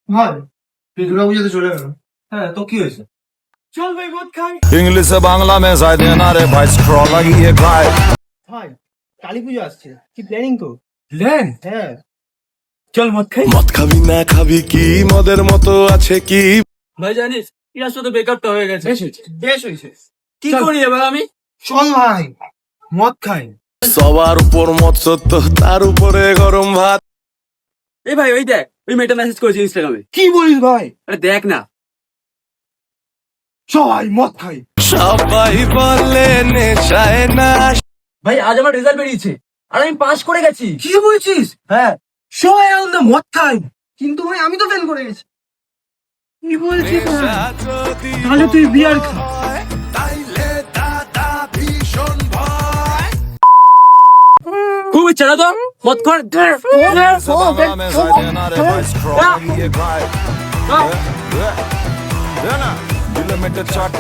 ভাই তুই দুর্গাপূজাতে চলে গেল। হ্যাঁ তো কি হয়েছে? চল ভাই মদ খাই। इंग्लिश बांग्ला में शायद देना रे भाई स्क्रॉल लगी ये खाए ভাই কালী পুজো আসছে, কি প্ল্যানিং তো? প্ল্যান? হ্যাঁ চল মদ খাই। মদ খাবি না খাবি কি মদের মতো আছে কি ভাই জানিস ইয়ার সাথে ব্রেকআপটা হয়ে গেছে। বেশ হয়েছে। কি চল। করি এবার আমি? চল ভাই মদ খাই। সবার উপর মদ সত্য তার উপরে গরম ভাত এই ভাই ওই দেখ, ওই মেয়েটা মেসেজ করেছে ইনস্টাগ্রামে। কি বলিস ভাই? আরে দেখ না। সবাই মদ খাই। সবাই বলে নেশায় না ভাই আজ আমার রেজাল্ট বেরিয়েছে আর আমি পাস করে গেছি। কি বলছিস? হ্যাঁ সবাই এখন মদ খাই, কিন্তু ভাই আমি তো ফেল করে গেছি। কি বলছিস ভাই? নেশা যদি তাহলে তুই বিয়ার খা। হয়, তাইলে দাদা ভীষণ ভয় খুব ইচ্ছা না তো মদ কর। इंग्लिश बांग्ला में शायद देना रे भाई स्क्रॉल लगी ये खाए देना दिल में चाट